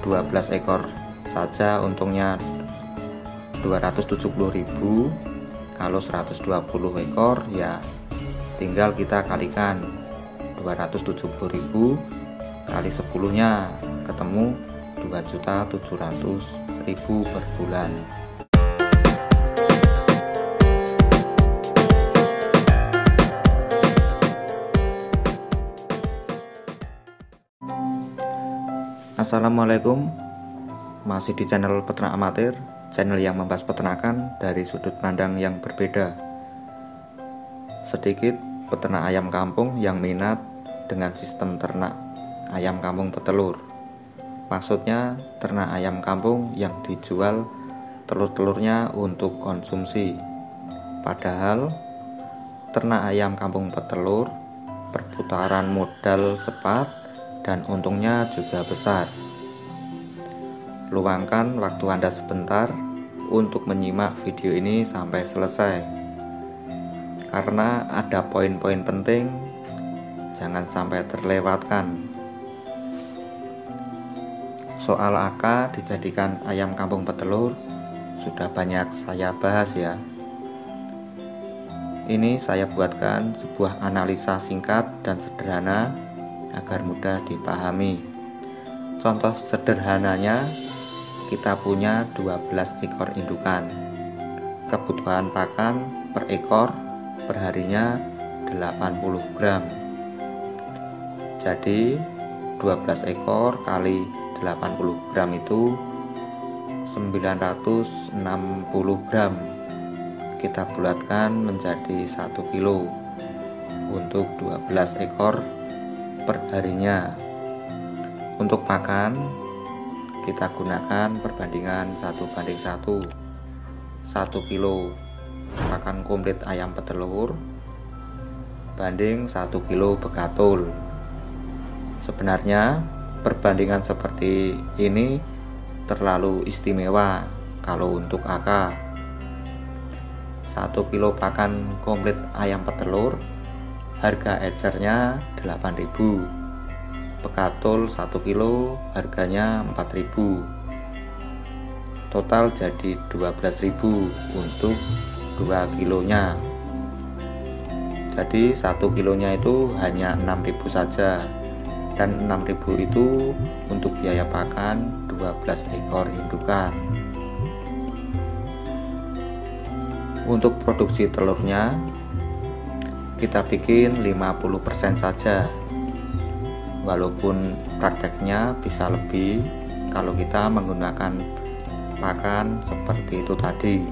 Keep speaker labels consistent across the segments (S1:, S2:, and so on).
S1: 12 ekor saja untungnya 270.000. Kalau 120 ekor ya tinggal kita kalikan 270.000 kali 10-nya ketemu 2.700.000 per bulan. Assalamualaikum, masih di channel Peternak Amatir, channel yang membahas peternakan dari sudut pandang yang berbeda. Sedikit peternak ayam kampung yang minat dengan sistem ternak ayam kampung petelur. Maksudnya ternak ayam kampung yang dijual telur-telurnya untuk konsumsi. Padahal ternak ayam kampung petelur perputaran modal cepat dan untungnya juga besar. Luangkan waktu Anda sebentar untuk menyimak video ini sampai selesai, karena ada poin-poin penting, jangan sampai terlewatkan. Soal AK dijadikan ayam kampung petelur sudah banyak saya bahas ya. Ini saya buatkan sebuah analisa singkat dan sederhana agar mudah dipahami. Contoh sederhananya, kita punya 12 ekor indukan. Kebutuhan pakan per ekor perharinya 80 gram. Jadi 12 ekor kali 80 gram itu 960 gram. Kita bulatkan menjadi 1 kilo untuk 12 ekor per harinya. Untuk pakan kita gunakan perbandingan 1:1. 1 kilo pakan komplit ayam petelur banding 1 kilo bekatul. Sebenarnya perbandingan seperti ini terlalu istimewa kalau untuk AK. 1 kilo pakan komplit ayam petelur harga ecernya 8.000. Bekatul 1 kilo harganya 4.000. Total jadi 12.000 untuk 2 kilonya. Jadi 1 kilonya itu hanya 6.000 saja, dan 6.000 itu untuk biaya pakan 12 ekor indukan. Untuk produksi telurnya kita bikin 50% saja, walaupun prakteknya bisa lebih kalau kita menggunakan pakan seperti itu tadi.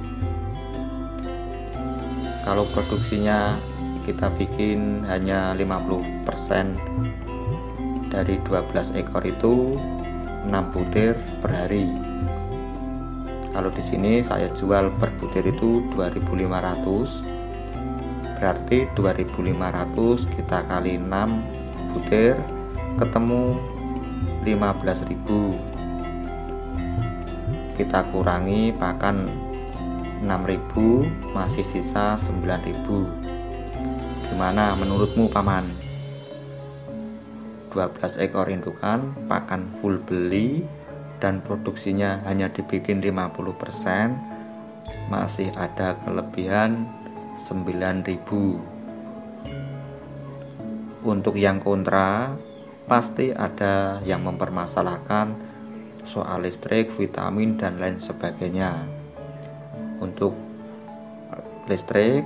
S1: Kalau produksinya kita bikin hanya 50% dari 12 ekor itu 6 butir per hari. Kalau di sini saya jual per butir itu 2.500. Berarti 2.500 kita kali 6 butir ketemu 15.000. Kita kurangi pakan 6.000, masih sisa 9.000. Gimana menurutmu paman? 12 ekor indukan, pakan full beli, dan produksinya hanya dibikin 50%, masih ada kelebihan 9.000. Untuk yang kontra, pasti ada yang mempermasalahkan soal listrik, vitamin, dan lain sebagainya. Untuk listrik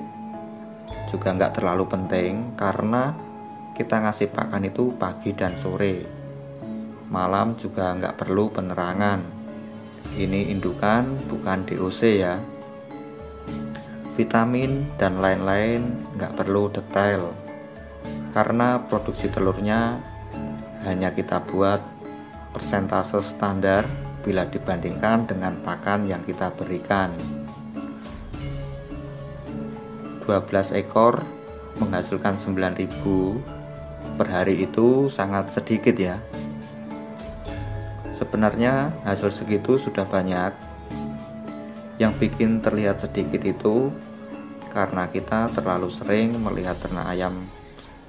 S1: juga nggak terlalu penting, karena kita ngasih pakan itu pagi dan sore. Malam juga nggak perlu penerangan. Ini indukan bukan DOC ya. Vitamin dan lain-lain nggak perlu detail, karena produksi telurnya hanya kita buat persentase standar bila dibandingkan dengan pakan yang kita berikan. 12 ekor menghasilkan 9.000 per hari itu sangat sedikit ya. Sebenarnya hasil segitu sudah banyak. Yang bikin terlihat sedikit itu karena kita terlalu sering melihat ternak ayam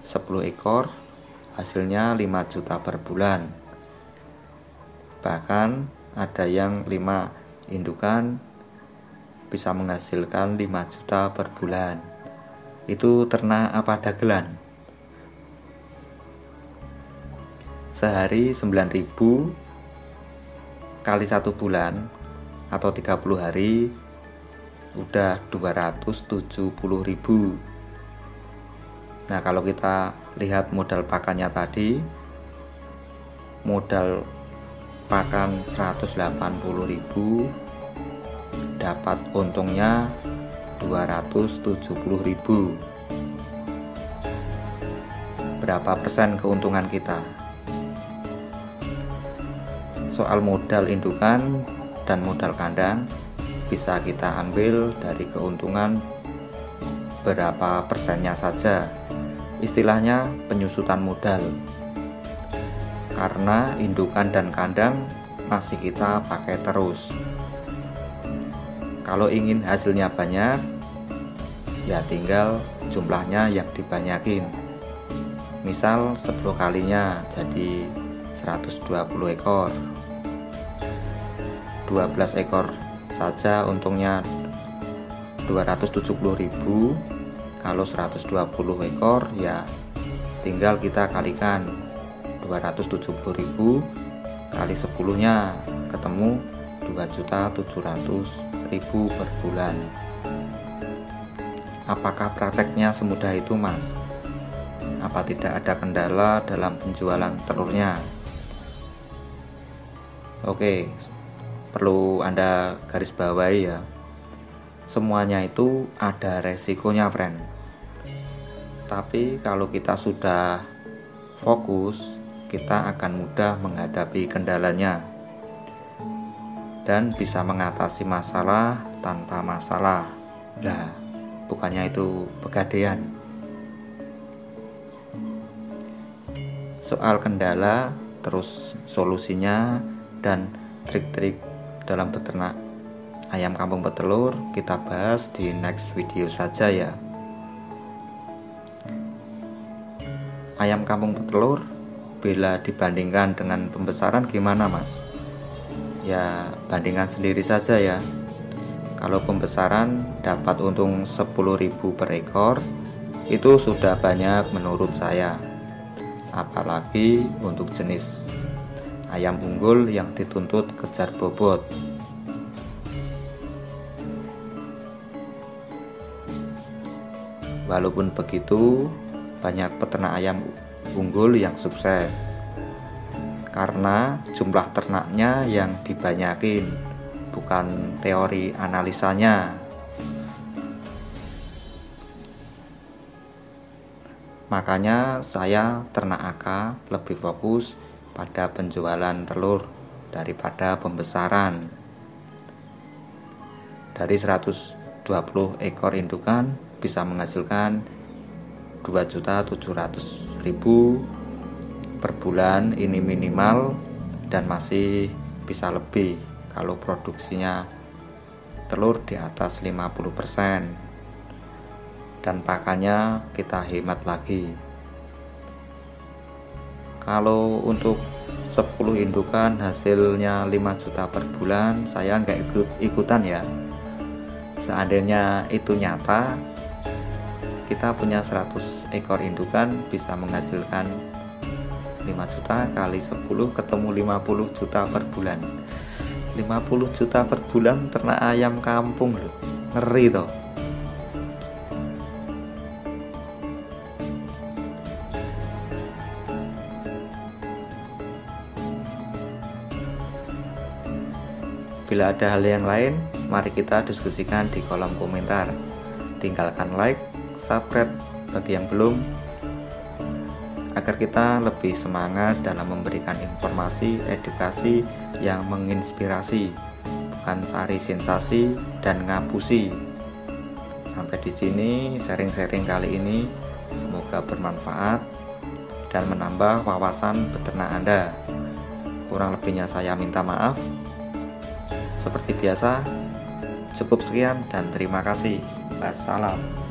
S1: 10 ekor hasilnya 5 juta per bulan. Bahkan ada yang 5 indukan bisa menghasilkan 5 juta per bulan. Itu ternak apa dagelan? Sehari 9.000 kali 1 bulan atau 30 hari udah 270.000. Nah, kalau kita lihat modal pakannya tadi, modal pakan 180.000, dapat untungnya 270.000. Berapa persen keuntungan kita? Soal modal indukan dan modal kandang bisa kita ambil dari keuntungan berapa persennya saja. Istilahnya penyusutan modal. Karena indukan dan kandang masih kita pakai terus. Kalau ingin hasilnya banyak, ya tinggal jumlahnya yang dibanyakin. Misal 10 kalinya jadi 120 ekor. 12 ekor saja untungnya 270.000. Kalau 120 ekor ya tinggal kita kalikan 270.000 kali 10-nya ketemu 2.700.000 per bulan. Apakah prakteknya semudah itu, Mas? Apa tidak ada kendala dalam penjualan telurnya? Oke, perlu Anda garis bawahi ya. Semuanya itu ada resikonya, friend. Tapi kalau kita sudah fokus, kita akan mudah menghadapi kendalanya dan bisa mengatasi masalah tanpa masalah. Lah, bukannya itu pegadaian. Soal kendala, terus solusinya dan trik-trik dalam beternak ayam kampung petelur kita bahas di next video saja ya. Ayam kampung petelur bila dibandingkan dengan pembesaran gimana, Mas? Ya bandingkan sendiri saja ya. Kalau pembesaran dapat untung 10.000 per ekor, itu sudah banyak menurut saya. Apalagi untuk jenis ayam unggul yang dituntut kejar bobot. Walaupun begitu, banyak peternak ayam unggul yang sukses karena jumlah ternaknya yang dibanyakin, bukan teori analisanya. Makanya saya ternak AK lebih fokus pada penjualan telur daripada pembesaran. Dari 120 ekor indukan bisa menghasilkan 2.700.000 per bulan, ini minimal, dan masih bisa lebih kalau produksinya telur di atas 50% dan pakannya kita hemat lagi. Kalau untuk 10 indukan hasilnya 5 juta per bulan, saya nggak ikutan ya. Seandainya itu nyata, kita punya 100 ekor indukan bisa menghasilkan 5 juta kali 10 ketemu 50 juta per bulan. 50 juta per bulan ternak ayam kampung loh. Ngeri toh. Bila ada hal yang lain, mari kita diskusikan di kolom komentar. Tinggalkan like, subscribe bagi yang belum, agar kita lebih semangat dalam memberikan informasi edukasi yang menginspirasi, bukan sari sensasi dan ngapusi. Sampai di sini sharing-sharing kali ini, semoga bermanfaat dan menambah wawasan beternak Anda. Kurang lebihnya saya minta maaf. Seperti biasa, cukup sekian dan terima kasih. Wassalam.